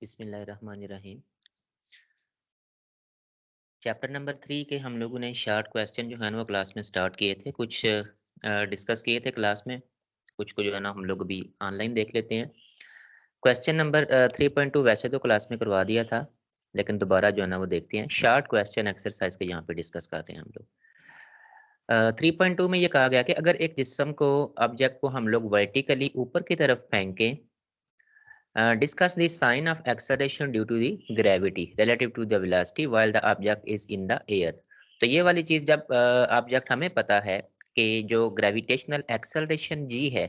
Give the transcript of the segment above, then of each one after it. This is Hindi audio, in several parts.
बिस्मिल्लाहिर्रहमानिर्रहीम। चैप्टर नंबर 3 के हम लोगों ने शॉर्ट क्वेश्चन जो है ना वो क्लास में स्टार्ट किए थे, कुछ डिस्कस किए थे क्लास में, कुछ को जो है ना हम लोग अभी ऑनलाइन देख लेते हैं। क्वेश्चन नंबर 3.2 वैसे तो क्लास में करवा दिया था, लेकिन दोबारा जो है ना वो देखते हैं। शॉर्ट क्वेश्चन एक्सरसाइज के यहाँ पे डिस्कस करते हैं हम लोग। 3.2 में ये कहा गया कि अगर एक जिस्म को, ऑब्जेक्ट को हम लोग वर्टिकली ऊपर की तरफ फेंकें, discuss the sign of acceleration due to the gravity relative to the velocity while the object is in the air। तो ये वाली चीज जब ऑब्जेक्ट हमें पता है कि जो ग्रेविटेशनल एक्सेलरेशन जी है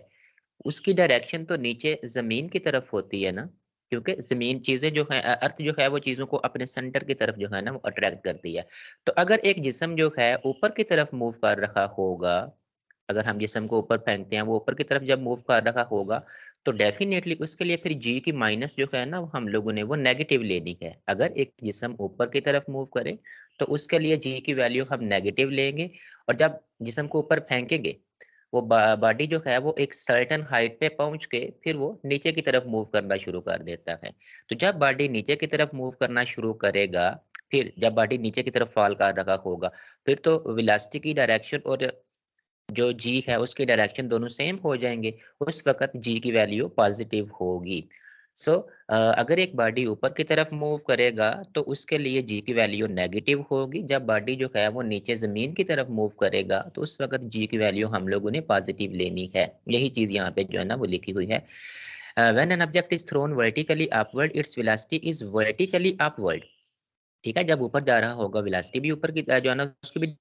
उसकी डायरेक्शन तो नीचे जमीन की तरफ होती है ना, क्योंकि जमीन चीजें जो है, अर्थ जो है वो चीजों को अपने सेंटर की तरफ जो है ना वो अट्रैक्ट करती है। तो अगर एक जिस्म जो है ऊपर की तरफ मूव कर रहा होगा, अगर हम जिस्म को ऊपर फेंकते हैं वो ऊपर की तरफ जब मूव कर रहा होगा, तो डेफिनेटली उसके लिए फिर जी की माइनस जो है ना हम लोगों ने वो नेगेटिव लेनी है। अगर एक जिस्म ऊपर की तरफ मूव करे तो उसके लिए जी की वैल्यू हम नेगेटिव लेंगे, और जब जिस्म को ऊपर फेंकेंगे वो बॉडी जो है वो एक सर्टेन हाइट पे पहुंच के फिर वो नीचे की तरफ मूव करना शुरू कर देता है। तो जब बॉडी नीचे की तरफ मूव करना शुरू करेगा, फिर जब बॉडी नीचे की तरफ फॉल कर रहा होगा, फिर तो वेलोसिटी की डायरेक्शन और जो जी है उसकी डायरेक्शन दोनों सेम हो जाएंगे। उस वक्त जी की वैल्यू पॉजिटिव होगी। सो अगर एक बॉडी ऊपर की तरफ मूव करेगा तो उसके लिए जी की वैल्यू नेगेटिव होगी। जब बॉडी जो है वो नीचे जमीन की तरफ मूव करेगा तो उस वक्त जी की वैल्यू हम लोगों ने पॉजिटिव लेनी है। यही चीज यहाँ पे जो है ना वो लिखी हुई है। When an object is thrown vertically upward its velocity is vertically upward. ठीक है, जब ऊपर जा रहा होगा वेलोसिटी भी ऊपर की जो है ना उसकी भी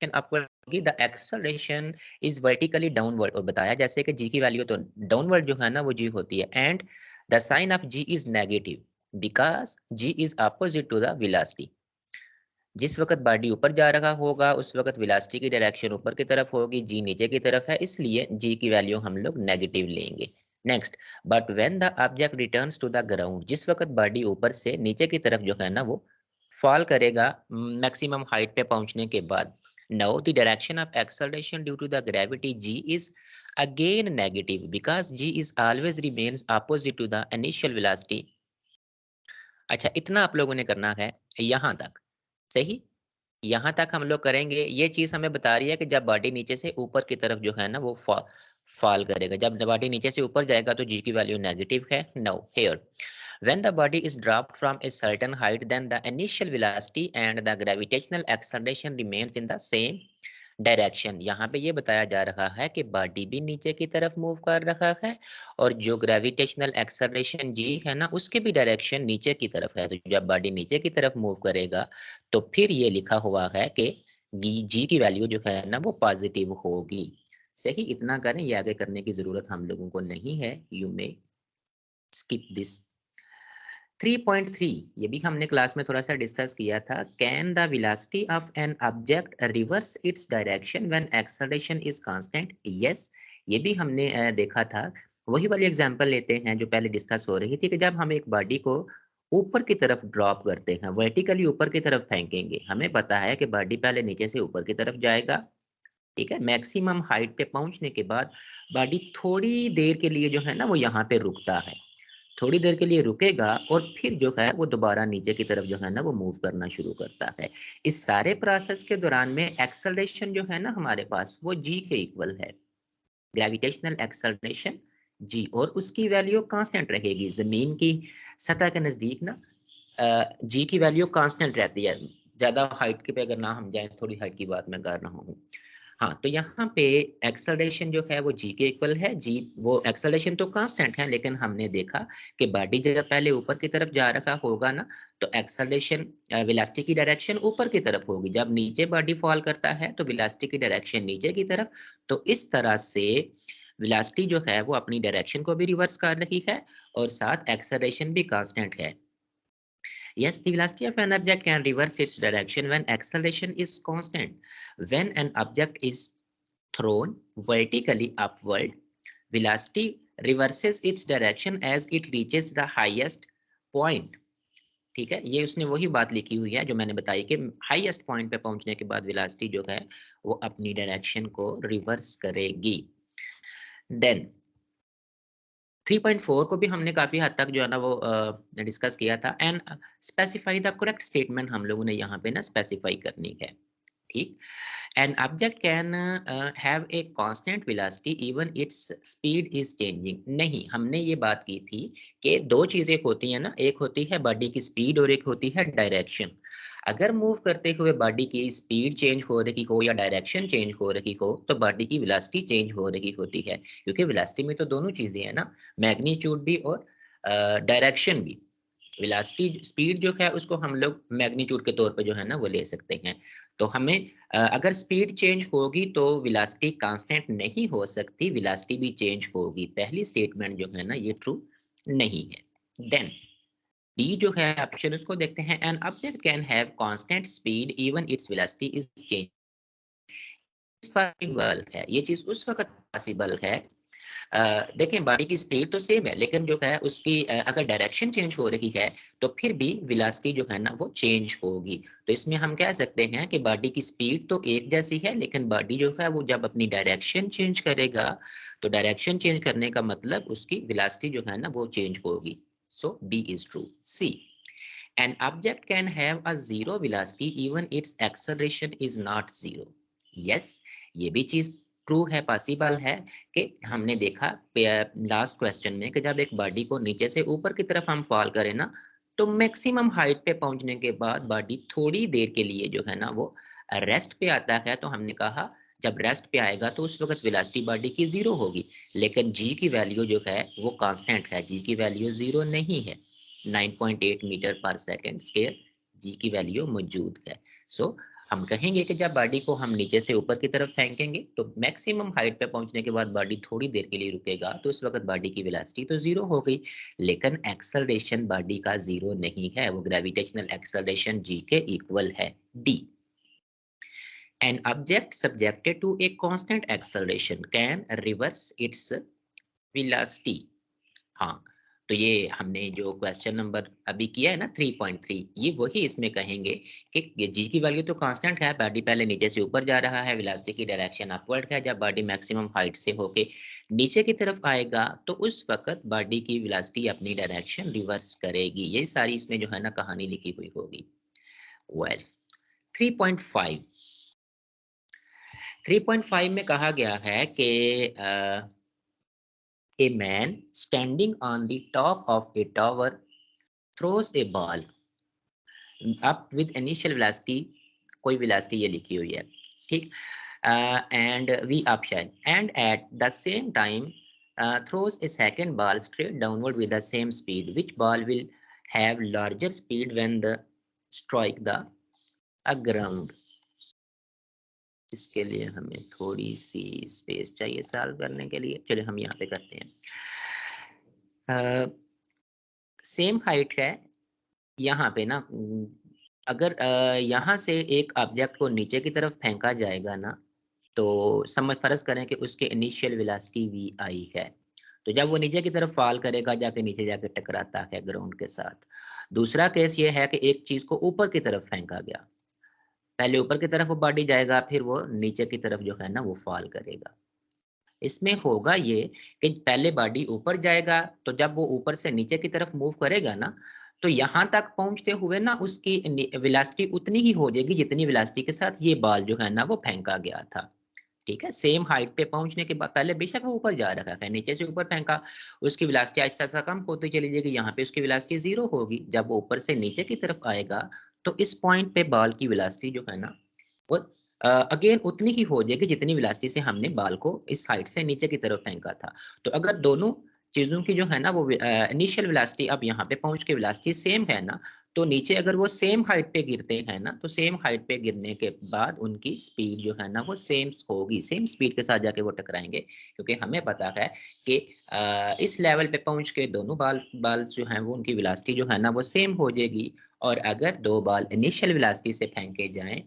अपवर्ड होगी। The acceleration is vertically downward, और बताया जैसे कि जी की वैल्यू तो डाउनवर्ड जो है ना वो जी होती है। And the sign of g is negative because g is opposite to the velocity. जिस वक्त बॉडी ऊपर जा रहा होगा उस वक्त वेलोसिटी की डायरेक्शन ऊपर की तरफ होगी, जी नीचे की तरफ है, इसलिए जी की वैल्यू हम लोग नेगेटिव लेंगे। Next, but when the object returns to the ground, जिस वक्त बॉडी ऊपर से नीचे की तरफ जो है ना वो फॉल करेगा मैक्सिमम हाइट पे पहुंचने के बाद, now the direction of acceleration due to the gravity g is again negative because g is always remains opposite to the initial velocity। अच्छा, इतना आप लोगों ने करना है यहाँ तक, सही। यहाँ तक हम लोग करेंगे। ये चीज हमें बता रही है कि जब बॉडी नीचे से ऊपर की तरफ जो है ना वो फॉल करेगा, जब बॉडी नीचे से ऊपर जाएगा तो जी की वैल्यू नेगेटिव है। No here, when the body is dropped from a certain height then the initial velocity and the gravitational acceleration remains in the same direction. यहाँ पे ये बताया जा रहा है कि बॉडी भी नीचे की तरफ मूव कर रहा है और जो ग्रेविटेशनल एक्सेलरेशन जी है ना उसकी भी डायरेक्शन नीचे की तरफ है। तो जब बॉडी नीचे की तरफ मूव करेगा तो फिर ये लिखा हुआ है कि जी की वैल्यू जो है ना वो पॉजिटिव होगी। सही, इतना करें, ये आगे करने की जरूरत हम लोगों को नहीं है। You may skip this. 3.3 ये भी हमने क्लास में थोड़ा सा डिस्कस किया था। Can the velocity of an object reverse its direction when acceleration is constant? Yes, ये भी हमने देखा था। वही वाली एग्जांपल लेते हैं जो पहले डिस्कस हो रही थी कि जब हम एक बॉडी को ऊपर की तरफ ड्रॉप करते हैं, वर्टिकली ऊपर की तरफ फेंकेंगे, हमें पता है कि बॉडी पहले नीचे से ऊपर की तरफ जाएगा। ठीक है, मैक्सिमम हाइट पे पहुंचने के बाद बॉडी थोड़ी देर के लिए जो है ना वो यहाँ पे रुकता है, थोड़ी देर के लिए रुकेगा और फिर जो है वो दोबारा नीचे की तरफ जो है ना वो मूव करना शुरू करता है। इस सारे प्रोसेस के दौरान में एक्सेलरेशन जो है ना हमारे पास वो जी के इक्वल है, ग्रेविटेशनल एक्सेलरेशन जी, और उसकी वैल्यू कांस्टेंट रहेगी। जमीन की सतह के नजदीक ना जी की वैल्यू कांस्टेंट रहती है। ज्यादा हाइट के पे अगर ना हम जाए, थोड़ी हाइट की बात मैं कर रहा हूँ। हाँ, तो यहाँ पे एक्सेलरेशन जो है वो जी के इक्वल है। जी, वो एक्सेलरेशन तो कांस्टेंट है, लेकिन हमने देखा कि बॉडी जब पहले ऊपर की तरफ जा रखा होगा ना तो एक्सेलरेशन वेलोसिटी की डायरेक्शन ऊपर की तरफ होगी। जब नीचे बॉडी फॉल करता है तो वेलोसिटी की डायरेक्शन नीचे की तरफ। तो इस तरह से वेलोसिटी जो है वो अपनी डायरेक्शन को भी रिवर्स कर रही है और साथ एक्सेलरेशन भी कांस्टेंट है। Yes, the velocity of an object can reverse its direction when acceleration is constant. When an object is thrown vertically upward, velocity reverses its direction as it reaches the highest point. ठीक है, ये उसने वही बात लिखी हुई है जो मैंने बताई कि हाईएस्ट पॉइंट पे पहुंचने के बाद वेलोसिटी जो है वो अपनी डायरेक्शन को रिवर्स करेगी। देन 3.4 को भी हमने काफी हद तक जो है ना वो डिस्कस किया था। And specify the correct statement हम लोगों ने यहाँ पे ना स्पेसिफाई करनी है। ठीक। An object can have a constant velocity even its speed is changing। नहीं, हमने ये बात की थी कि दो चीजें होती हैं ना, एक होती है बॉडी की स्पीड और एक होती है डायरेक्शन। अगर मूव करते हुए बॉडी की स्पीड चेंज हो रही हो या डायरेक्शन चेंज हो रही हो तो बॉडी की वेलोसिटी चेंज हो रही होती है, क्योंकि वेलोसिटी में तो दोनों चीजें हैं ना, मैग्नीट्यूड भी और डायरेक्शन भी। वेलोसिटी स्पीड जो है उसको हम लोग मैग्नीट्यूड के तौर पे जो है ना वो ले सकते हैं। तो हमें अगर स्पीड चेंज होगी तो वेलोसिटी कांस्टेंट नहीं हो सकती, वेलोसिटी भी चेंज होगी। पहली स्टेटमेंट जो है ना ये ट्रू नहीं है। देन डी जो है ऑप्शन उसको देखते हैं। An object can have constant speed even its velocity is change. Possible है, ये चीज उस वक्त पॉसिबल है। देखें बॉडी की स्पीड तो सेम है, लेकिन जो है उसकी अगर डायरेक्शन चेंज हो रही है तो फिर भी वेलोसिटी जो है ना वो चेंज होगी। तो इसमें हम कह सकते हैं कि बॉडी की स्पीड तो एक जैसी है, लेकिन बॉडी जो है वो जब अपनी डायरेक्शन चेंज करेगा तो डायरेक्शन चेंज करने का मतलब उसकी वेलोसिटी जो है ना वो चेंज होगी। So B is true. C, an object can have a zero velocity even its acceleration is not zero। yes, ये भी चीज ट्रू है, पॉसिबल है। कि हमने देखा लास्ट क्वेश्चन में कि जब एक बॉडी को नीचे से ऊपर की तरफ हम फॉल करें ना तो मैक्सिमम हाइट पे पहुंचने के बाद बॉडी थोड़ी देर के लिए जो है ना वो रेस्ट पे आता है। तो हमने कहा जब रेस्ट पे आएगा तो उस वक्त वेलोसिटी बॉडी की जीरो होगी, लेकिन जी की वैल्यू जो है वो कांस्टेंट है, जी की वैल्यू जीरो नहीं है। 9.8 मीटर पर सेकेंड स्क्वायर जी की वैल्यू मौजूद है। सो हम कहेंगे कि जब बॉडी को हम नीचे से ऊपर की तरफ फेंकेंगे तो मैक्सिमम हाइट पे पहुंचने के बाद बॉडी थोड़ी देर के लिए रुकेगा, तो उस वक्त बॉडी की वेलोसिटी तो जीरो हो गई, लेकिन एक्सेलरेशन बॉडी का जीरो नहीं है, वो ग्रेविटेशनल एक्सेलरेशन जी के इक्वल है। D, an object subjected to a constant acceleration can reverse its velocity। हाँ, तो ये हमने जो क्वेश्चन नंबर अभी किया है ना 3.3, ये वही इसमें कहेंगे कि जी की वैल्यू तो कांस्टेंट है, बॉडी पहले नीचे से ऊपर जा रहा है, वेलोसिटी की डायरेक्शन अपवर्ड है। जब बॉडी मैक्सिमम हाइट से होके नीचे की तरफ आएगा तो उस वक्त बॉडी की वेलोसिटी अपनी डायरेक्शन रिवर्स करेगी। यही सारी इसमें जो है ना कहानी लिखी हुई होगी। वेल 3.5, 3.5 में कहा गया है कि a man standing on the top of a tower throws a ball up with initial velocity, कोई velocity ये लिखी हुई है, ठीक। And v option, and at the same time throws a second ball straight downward with the same speed, which ball will have larger speed when the strike the ground। इसके लिए हमें थोड़ी सी स्पेस चाहिए सॉल्व करने के लिए, चलिए हम यहाँ पे करते हैं। सेम हाइट है यहाँ पे ना, अगर यहाँ से एक ऑब्जेक्ट को नीचे की तरफ फेंका जाएगा ना तो समझ फर्ज करें कि उसके इनिशियल वेलोसिटी वी आई है, तो जब वो नीचे की तरफ फॉल करेगा जाके नीचे जाके टकराता है ग्राउंड के साथ। दूसरा केस ये है कि एक चीज को ऊपर की तरफ फेंका गया, पहले ऊपर की तरफ वो बॉडी जाएगा फिर वो नीचे की तरफ जो है ना वो फॉल करेगा। इसमें होगा ये कि पहले बॉडी ऊपर जाएगा तो जब वो ऊपर से नीचे की तरफ मूव करेगा ना तो यहाँ तक पहुंचते हुए ना उसकी वेलोसिटी उतनी ही हो जाएगी जितनी वेलोसिटी के साथ ये बॉल जो है ना वो फेंका गया था। ठीक है, सेम हाइट पे पहुंचने के बाद पहले बेशक वो ऊपर जा रखा है, नीचे से ऊपर फेंका, उसकी वेलोसिटी आहिस्ता आहिस्ता कम होती चली जाएगी, यहाँ पे उसकी वेलोसिटी जीरो होगी। जब वो ऊपर से नीचे की तरफ आएगा तो इस पॉइंट पे बॉल की वेलोसिटी जो है ना वो अगेन उतनी ही हो जाएगी जितनी वेलोसिटी से हमने बॉल को इस साइड से नीचे की तरफ फेंका था। तो अगर दोनों चीजों की जो है ना वो इनिशियल वेलोसिटी अब यहाँ पे पहुंच के वेलोसिटी सेम है ना, तो नीचे अगर वो सेम हाइट पे गिरते हैं ना तो सेम हाइट पे गिरने के बाद उनकी स्पीड जो है ना वो सेम होगी, सेम स्पीड के साथ जाके वो टकराएंगे, क्योंकि हमें पता है कि इस लेवल पे पहुंच के दोनों बॉल बॉल जो है वो उनकी वेलोसिटी जो है ना वो सेम हो जाएगी। और अगर दो बॉल इनिशियल वेलोसिटी से फेंके जाएं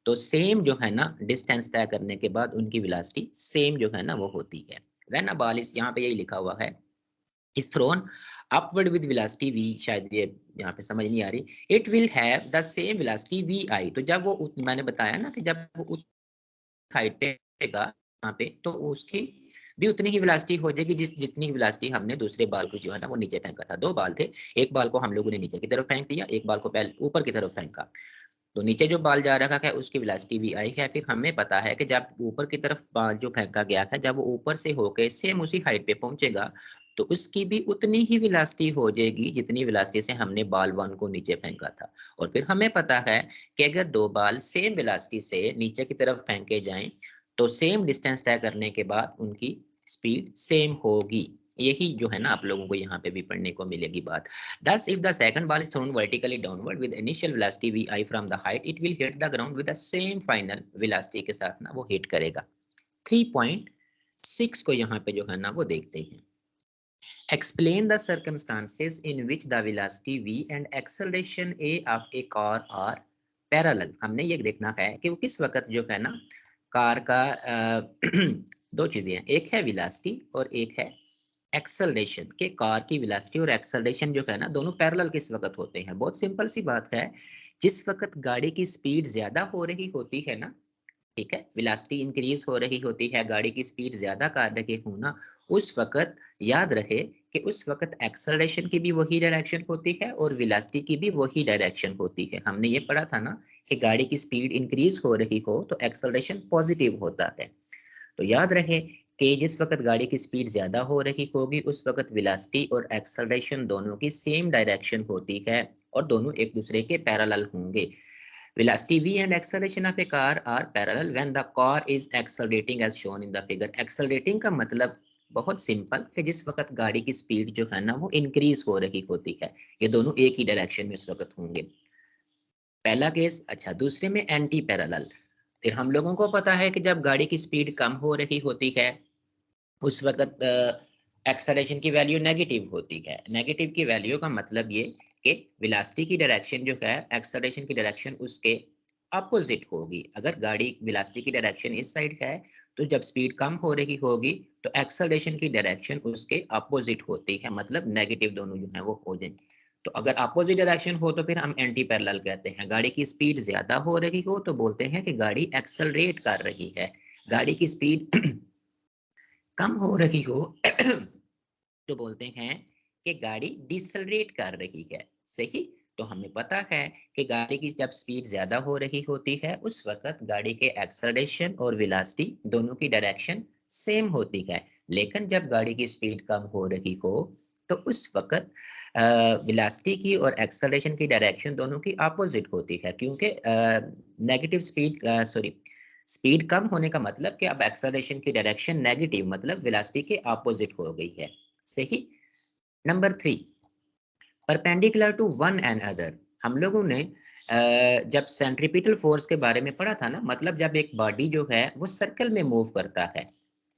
तो सेम जो है ना डिस्टेंस तय करने के बाद उनकी वेलोसिटी सेम जो है ना वो होती है। व्हेन अ बॉल इज, यहाँ पे यही लिखा हुआ है, is throne upward with velocity v, शायद ये यहाँ पे समझ नहीं आ रही, it will have the same velocity vi। तो जब वो मैंने बताया ना कि जब वो हाइट पे आएगा यहाँ पे, तो उसकी भी उतनी ही वेलोसिटी हो जाएगी जितनी वेलोसिटी हमने दूसरे बाल को जो है ना वो नीचे फेंका था। 2 बाल थे, एक बाल को हम लोगों ने नीचे की तरफ फेंक दिया, एक बाल को पहले ऊपर की तरफ फेंका, तो नीचे जो बाल जा रखा है उसकी वेलोसिटी भी आई है। फिर हमें पता है कि जब ऊपर की तरफ बाल जो फेंका गया है, जब वो ऊपर से होके सेम उसी हाइट पे पहुंचेगा, तो उसकी भी उतनी ही वेलोसिटी हो जाएगी जितनी वेलोसिटी से हमने बाल 1 को नीचे फेंका था। और फिर हमें पता है कि अगर 2 बाल सेम वेलोसिटी से नीचे की तरफ फेंके जाएं, तो सेम डिस्टेंस तय करने के बाद उनकी स्पीड सेम होगी। यही जो है ना आप लोगों को यहाँ पे भी पढ़ने को मिलेगी बात। Thus, if the second ball is thrown vertically downward with initial velocity vi from the height, it will hit the ground with the same final velocity के साथ ना वो hit करेगा। 3.6 को यहाँ पे जो है ना वो देखते हैं। Explain the circumstances in which the velocity v and acceleration a of a car are parallel। हमने ये देखना है कि वो किस वक्त जो है ना कार का दो चीजें हैं, एक है वेलोसिटी और एक है एक्सेलरेशन। के कार की वेलोसिटी और एक्सेलरेशन जो है ना दोनों पैरेलल किस वक्त होते हैं। बहुत सिंपल सी बात है, जिस वक्त गाड़ी की स्पीड ज्यादा हो रही होती है ना, ठीक है, वेलोसिटी इंक्रीज हो रही होती है, गाड़ी की स्पीड ज्यादा कर रहे हो ना, उस वक्त याद रहे कि उस वक्त एक्सेलरेशन की भी वही डायरेक्शन होती है और वेलोसिटी की भी वही डायरेक्शन होती है। हमने ये पढ़ा था ना कि गाड़ी की स्पीड इंक्रीज हो रही हो तो एक्सेलरेशन पॉजिटिव होता है। तो याद रहे कि जिस वक्त गाड़ी की स्पीड ज्यादा हो रही होगी उस वक्त वेलोसिटी और एक्सेलरेशन दोनों की सेम डायरेक्शन होती है और दोनों एक दूसरे के पैरेलल होंगे। Velocity v and acceleration of a car are parallel when the car is accelerating as shown in the figure। accelerating का मतलब बहुत सिंपल है, जिस वक्त गाड़ी की स्पीड जो है ना वो इंक्रीज हो रही होती है, ये दोनों एक ही डायरेक्शन में इस वक्त होंगे। पहला केस। अच्छा, दूसरे में एंटी पैरेलल। फिर हम लोगों को पता है कि जब गाड़ी की स्पीड कम हो रही होती है उस वक्त एक्सेलरेशन की वैल्यू नेगेटिव होती है। नेगेटिव की वैल्यू का मतलब ये कि वेलोसिटी की डायरेक्शन जो है एक्सेलरेशन की डायरेक्शन उसके अपोजिट होगी। अगर गाड़ी वेलोसिटी की डायरेक्शन इस साइड है तो जब स्पीड कम हो रही होगी तो एक्सेलरेशन की डायरेक्शन उसके अपोजिट होती है, मतलब नेगेटिव दोनों जो है वो हो जाएंगे। तो अगर अपोजिट डायरेक्शन हो तो फिर हम एंटी पैरेलल कहते हैं। गाड़ी की स्पीड ज्यादा हो रही हो तो बोलते हैं कि गाड़ी एक्सेलरेट कर रही है। गाड़ी की स्पीड कम हो रही हो तो बोलते हैं कि गाड़ी डिसलरेट कर रही है। सही। तो हमें पता है कि गाड़ी की जब स्पीड ज्यादा हो रही होती है उस वक्त गाड़ी के एक्सेलरेशन और वेलोसिटी दोनों की डायरेक्शन सेम होती है, लेकिन जब गाड़ी की स्पीड कम हो रही हो तो उस वक्त वेलोसिटी की और एक्सेलरेशन की डायरेक्शन दोनों की अपोजिट होती है, क्योंकि नेगेटिव स्पीड सॉरी स्पीड कम होने का मतलब कि अब एक्सेलरेशन की डायरेक्शन नेगेटिव मतलब वेलोसिटी के अपोजिट हो गई है। सही। Number 3, perpendicular to one and other. हम लोगों ने जब सेंट्रीपिटल फोर्स के बारे में पढ़ा था ना, मतलब जब एक बॉडी जो है वो सर्कल में मूव करता है,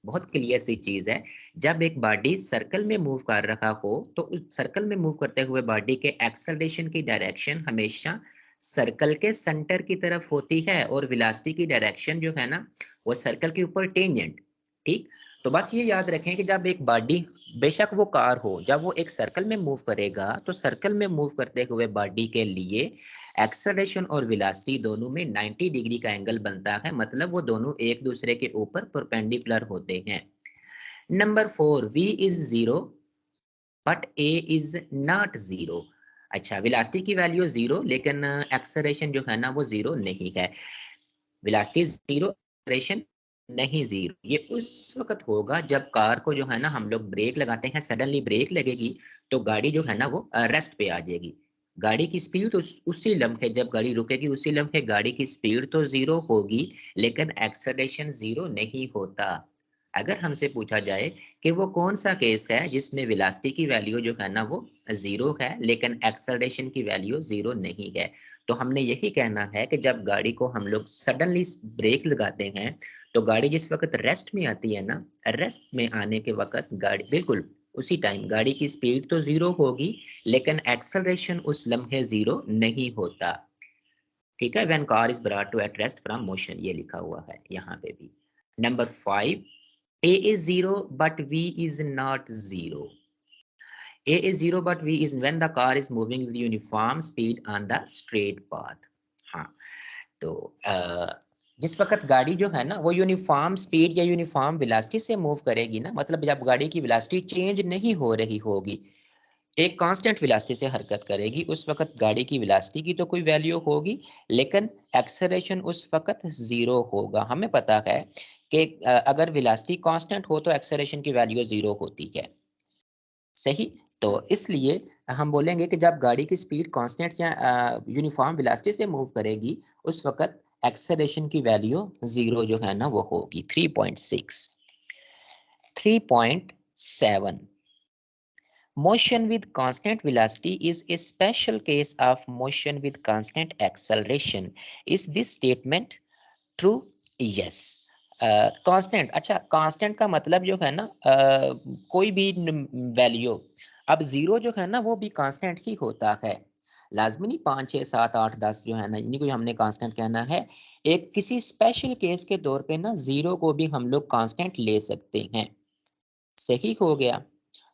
बहुत क्लियर सी चीज है, जब एक बॉडी सर्कल में मूव कर रहा हो तो उस सर्कल में मूव करते हुए बॉडी के एक्सेलरेशन की डायरेक्शन हमेशा सर्कल के सेंटर की तरफ होती है और वेलोसिटी की डायरेक्शन जो है ना वो सर्कल के ऊपर टेंजेंट। ठीक। तो बस ये याद रखें कि जब एक बॉडी, बेशक वो कार हो, जब वो एक सर्कल में मूव करेगा तो सर्कल में मूव करते हुए बॉडी के लिए एक्सेलरेशन और वेलोसिटी दोनों में 90 डिग्री का एंगल बनता है, मतलब वो दोनों एक दूसरे के ऊपर परपेंडिकुलर होते हैं। Number 4, v is zero but a is not zero. अच्छा, वेलोसिटी की वैल्यू जीरो लेकिन एक्सेलरेशन जो है ना वो जीरो नहीं है। वेलोसिटी जीरो, एक्सेलरेशन नहीं जीरो। ये उस वक्त होगा जब कार को जो है ना हम लोग ब्रेक लगाते हैं, सडनली ब्रेक लगेगी तो गाड़ी जो है ना वो रेस्ट पे आ जाएगी। गाड़ी की स्पीड तो उसी लम्हे जब गाड़ी रुकेगी उसी लम्हे गाड़ी की स्पीड तो जीरो होगी लेकिन एक्सेलरेशन जीरो नहीं होता। अगर हमसे पूछा जाए कि वो कौन सा केस है जिसमें वेलोसिटी की वैल्यू जो है ना वो जीरो है लेकिन एक्सेलरेशन की वैल्यू जीरो नहीं है, तो हमने यही कहना है कि जब गाड़ी को हम लोग सडनली ब्रेक लगाते हैं तो गाड़ी जिस वक्त रेस्ट में आती है ना, रेस्ट में आने के वक्त गाड़ी बिल्कुल उसी टाइम गाड़ी की स्पीड तो जीरो होगी लेकिन एक्सेलरेशन उस लम्हे जीरो नहीं होता। ठीक है, when car is brought to at rest from motion, ये लिखा हुआ है यहाँ पे भी। Number 5, a is zero but v is not zero। a is zero but v is when the car is moving with uniform speed on the straight path। हाँ, तो जिस वक्त गाड़ी जो है ना वो यूनिफॉर्म स्पीड या यूनिफॉर्म वेलोसिटी से मूव करेगी ना, मतलब जब गाड़ी की वेलोसिटी चेंज नहीं हो रही होगी, एक कांस्टेंट वेलोसिटी से हरकत करेगी, उस वक्त गाड़ी की वेलोसिटी की तो कोई वैल्यू होगी, लेकिन एक्सेलरेशन उस वक्त जीरो होगा। हमें पता है कि अगर वेलोसिटी कांस्टेंट हो तो एक्सेलरेशन की वैल्यू जीरो होती है, सही। तो इसलिए हम बोलेंगे कि जब गाड़ी की स्पीड कांस्टेंट या यूनिफॉर्म वेलोसिटी से मूव करेगी, उस वक्त एक्सेलरेशन की वैल्यू जीरो जो है ना वो होगी। 3.6। 3.7, motion with constant velocity is a special case of motion with constant acceleration. Is this statement true? Yes. Constant, अच्छा कांस्टेंट का मतलब जो है ना कोई भी वैल्यू, अब जीरो जो है ना वो भी कांस्टेंट ही होता है, लाजमी नहीं 5 6 7 8 10 जो है ना इन्हीं को हमने कांस्टेंट कहना है। एक किसी स्पेशल केस के तौर पे ना जीरो को भी हम लोग कांस्टेंट ले सकते हैं, सही हो गया।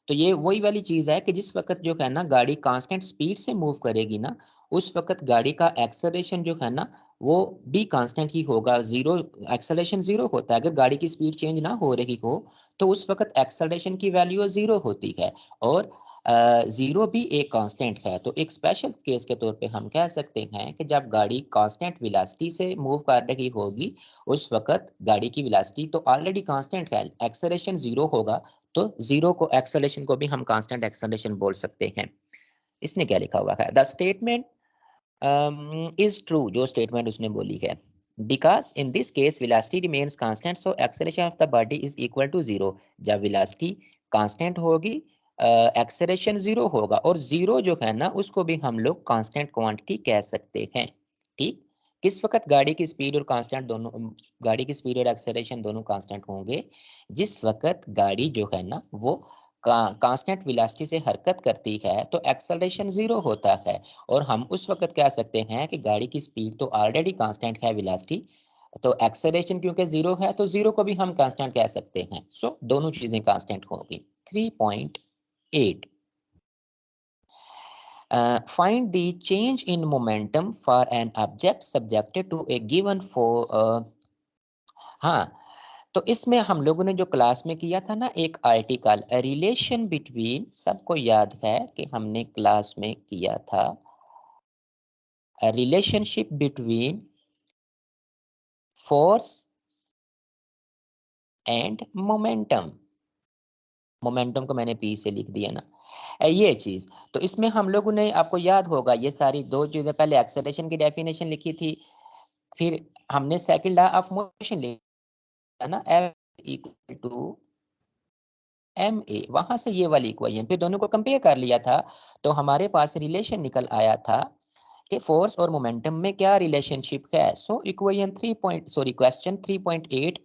तो ये वही वाली चीज है कि जिस वक्त जो है ना गाड़ी कांस्टेंट स्पीड से मूव करेगी ना, उस वक्त गाड़ी का एक्सेलरेशन जो है ना वो भी कांस्टेंट ही होगा। जीरो, एक्सेलरेशन जीरो होता है अगर गाड़ी की स्पीड चेंज ना हो रही हो, तो उस वक्त एक्सेलरेशन की वैल्यू जीरो होती है, और जीरो भी एक कांस्टेंट है। तो एक स्पेशल केस के तौर पे हम कह सकते हैं कि जब गाड़ी कांस्टेंट वेलोसिटी से मूव कर रही होगी, उस वक्त गाड़ी की वेलोसिटी तो ऑलरेडी कांस्टेंट है, एक्सेलरेशन जीरो होगा, तो जीरो को एक्सेलरेशन को भी हम कांस्टेंट एक्सेलरेशन बोल सकते हैं। इसने क्या लिखा हुआ है, द स्टेटमेंट इज ट्रू, जो स्टेटमेंट उसने बोली है, because in this case velocity remains constant so acceleration of the body is equal to zero. जब वेलोसिटी कांस्टेंट होगी, एक्सेलरेशन जीरो होगा, और जीरो जो है ना उसको भी हम लोग कांस्टेंट क्वांटिटी कह सकते हैं, ठीक। किस वक्त गाड़ी की स्पीड और कांस्टेंट दोनों, गाड़ी की स्पीड और एक्सेलरेशन दोनों कांस्टेंट होंगे, जिस वक्त गाड़ी जो है ना वो कांस्टेंट वेलोसिटी से हरकत करती है तो एक्सेलरेशन जीरो होता है, और हम उस वक्त कह सकते हैं कि गाड़ी की स्पीड तो ऑलरेडी कांस्टेंट है वेलोसिटी, तो एक्सेलरेशन क्योंकि जीरो है तो जीरो को भी हम कांस्टेंट कह सकते हैं। सो दोनों चीजें कांस्टेंट होगी। 3.8, find the change in momentum for an object subjected to a given for हाँ, तो इसमें हम लोगों ने जो क्लास में किया था ना एक आर्टिकल, रिलेशन बिटवीन, सबको याद है कि हमने क्लास में किया था relationship between force and momentum. Momentum को मैंने पी से लिख दिया ना, ये चीज। तो इसमें हम लोगों ने, आपको याद होगा ये सारी दो चीजें, पहले एक्सेलरेशन की डेफिनेशन लिखी थी, फिर हमने सेकंड लॉ ऑफ मोशन लिखा ना, F equal to m a, वहां से ये वाली इक्वेशन, फिर दोनों को कंपेयर कर लिया था, तो हमारे पास रिलेशन निकल आया था कि फोर्स और मोमेंटम में क्या रिलेशनशिप है। सो इक्वेशन 3.8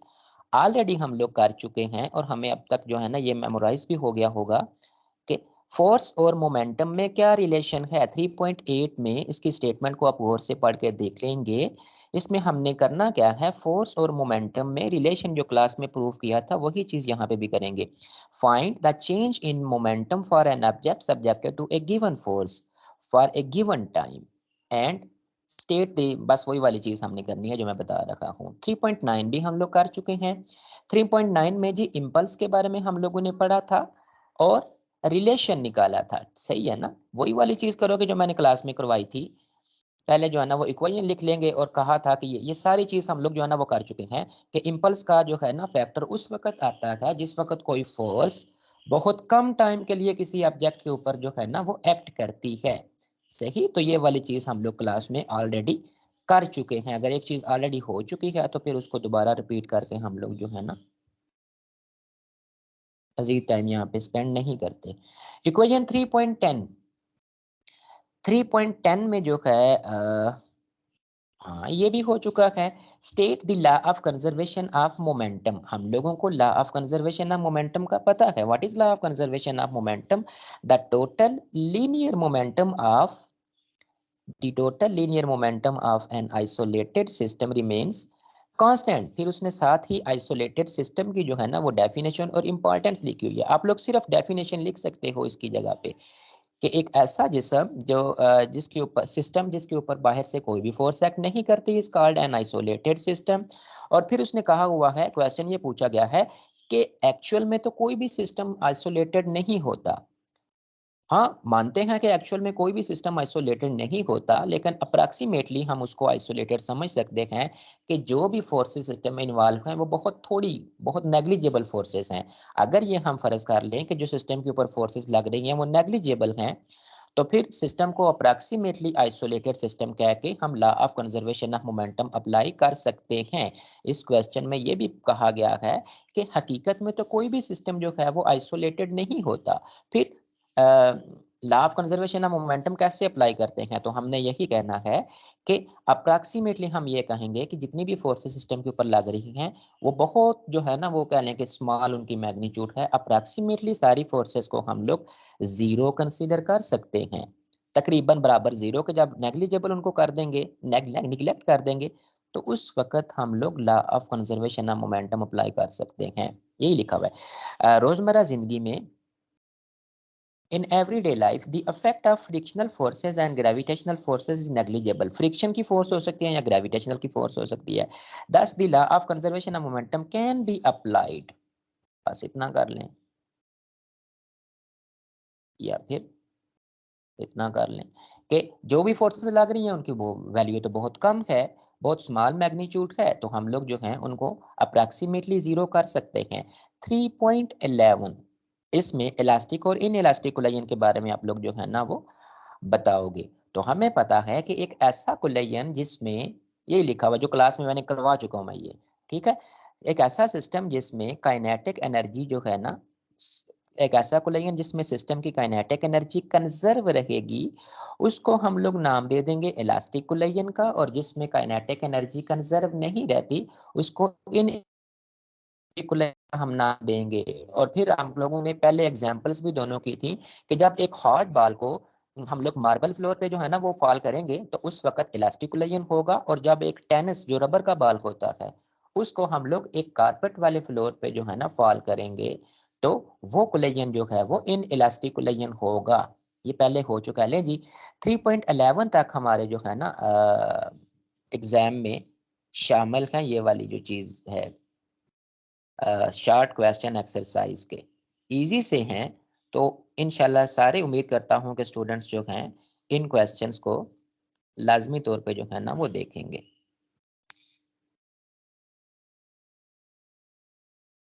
ऑलरेडी हम लोग कर चुके हैं, और हमें अब तक जो है ना ये मेमोराइज भी हो गया होगा कि फोर्स और मोमेंटम में क्या रिलेशन है। 3.8 में इसकी स्टेटमेंट को आप गौर से पढ़ के देख लेंगे। इसमें हमने करना क्या है, फोर्स और मोमेंटम में रिलेशन जो क्लास में प्रूव किया था वही चीज यहाँ पे भी करेंगे। Find the change in momentum for an object subjected to a given force for a given time and state the, बस वही वाली चीज हमने करनी है जो मैं बता रखा हूँ। 3.9 भी हम लोग कर चुके हैं। 3.9 में जी इम्पल्स के बारे में हम लोगों ने पढ़ा था और रिलेशन निकाला था, सही है ना। वही वाली चीज करोगे जो मैंने क्लास में करवाई थी। पहले जो है ना वो इक्वेशन लिख लेंगे, और कहा था कि ये सारी चीज हम लोग जो है ना वो कर चुके हैं कि इम्पल्स का जो है ना फैक्टर उस वक्त आता है जिस वक्त कोई फोर्स बहुत कम टाइम के लिए किसी ऑब्जेक्ट के ऊपर जो है ना वो एक्ट करती है, सही। तो ये वाली चीज हम लोग क्लास में ऑलरेडी कर चुके हैं। अगर एक चीज ऑलरेडी हो चुकी है तो फिर उसको दोबारा रिपीट करके हम लोग जो है ना मजीद टाइम यहाँ पे स्पेंड नहीं करते। इक्वेशन 3.10, 3.10 में जो है हाँ ये भी हो चुका है। State the law of conservation of momentum. हम लोगों को law of conservation of momentum का पता है। What is law of conservation of momentum, the total linear momentum of the total linear momentum of an isolated system remains constant. फिर उसने साथ ही आइसोलेटेड सिस्टम की जो है ना वो डेफिनेशन और इंपॉर्टेंस लिखी हुई है। आप लोग सिर्फ डेफिनेशन लिख सकते हो इसकी जगह पे। कि एक ऐसा जिस्म जो जिसके ऊपर सिस्टम जिसके ऊपर बाहर से कोई भी फोर्स एक्ट नहीं करती is called an isolated system. और फिर उसने कहा हुआ है, क्वेश्चन ये पूछा गया है कि एक्चुअल में तो कोई भी सिस्टम आइसोलेटेड नहीं होता। हाँ, मानते हैं कि एक्चुअल में कोई भी सिस्टम आइसोलेटेड नहीं होता, लेकिन अप्रॉक्सीमेटली हम उसको आइसोलेटेड समझ सकते हैं कि जो भी फोर्सेस सिस्टम में इन्वॉल्व हैं वो बहुत नेग्लिजिबल फोर्सेस हैं। अगर ये हम फर्ज कर लें कि जो सिस्टम के ऊपर फोर्सेस लग रही हैं वो नेग्लिजिबल हैं, तो फिर सिस्टम को अप्रॉक्सीमेटली आइसोलेटेड सिस्टम कह के हम law of conservation of momentum apply कर सकते हैं। इस क्वेश्चन में ये भी कहा गया है कि हकीकत में तो कोई भी सिस्टम जो है वो आइसोलेटेड नहीं होता। फिर law of conservation of momentum कैसे अप्लाई करते हैं, तो हमने यही कहना है कि अप्रॉक्सीमेटली हम ये कहेंगे कि जितनी भी फोर्सेस सिस्टम के ऊपर लग रही हैं वो बहुत जो है ना, वो कह लें कि स्मॉल उनकी मैग्नीट्यूड है। अप्रॉक्सीमेटली सारी फोर्सेस को हम लोग जीरो कंसीडर कर सकते हैं, तकरीबन बराबर जीरो के। जब नेग्लिजिबल उनको कर देंगे, निगलेक्ट कर देंगे, तो उस वक्त हम लोग law of conservation of momentum apply कर सकते हैं। यही लिखा हुआ है। रोजमर्रा जिंदगी में in everyday life the effect of frictional forces and gravitational forces is negligible। Friction की फोर्स हो सकती है या ग्रेविटेशनल की फोर्स हो सकती है। thus the law of conservation of momentum can be applied। बस इतना कर लें, या फिर इतना कर लें कि जो भी फोर्सेस लग रही हैं उनकी वो वैल्यू तो बहुत कम है, बहुत स्मॉल मैग्नीट्यूड है, तो हम लोग जो हैं उनको अप्रॉक्सीमेटली जीरो कर सकते हैं। 3.11 इसमें इलास्टिक और इन इलास्टिक कोलिजन के बारे में आप लोग जो है ना वो बताओगे। तो हमें पता है कि एक ऐसा कोलिजन जिसमें ये लिखा हुआ, जो क्लास में मैंने करवा चुका हूं मैं ये, ठीक है, एक ऐसा सिस्टम जिसमें काइनेटिक एनर्जी जो है ना, एक ऐसा कोलिजन जिसमें सिस्टम की काइनेटिक एनर्जी कंजर्व रहेगी, उसको हम लोग नाम दे देंगे इलास्टिक कोलिजन का। और जिसमें काइनेटिक एनर्जी कंजर्व नहीं रहती उसको इन हम नाम देंगे। और फिर हम लोगों ने पहले एग्जांपल्स भी दोनों की थी कि जब एक हार्ड बॉल को हम लोग मार्बल फ्लोर पे जो है ना वो फॉल करेंगे तो उस वक्त इलास्टिक कोलिजन होगा, और जब एक टेनिस जो रबर का बॉल होता है उसको हम लोग एक कारपेट वाले फ्लोर पे जो है ना फॉल करेंगे, तो वो कोलिजन जो है वो इन इलास्टिक कोलिजन होगा। ये पहले हो चुका है। ले जी, 3.11 तक हमारे जो है ना एग्जाम में शामिल है ये वाली जो चीज है, शॉर्ट क्वेश्चन एक्सरसाइज के इजी से हैं। तो इंशाल्लाह सारे उम्मीद करता हूं कि स्टूडेंट्स जो हैं इन क्वेश्चंस को लाजमी तौर पे जो है ना वो देखेंगे।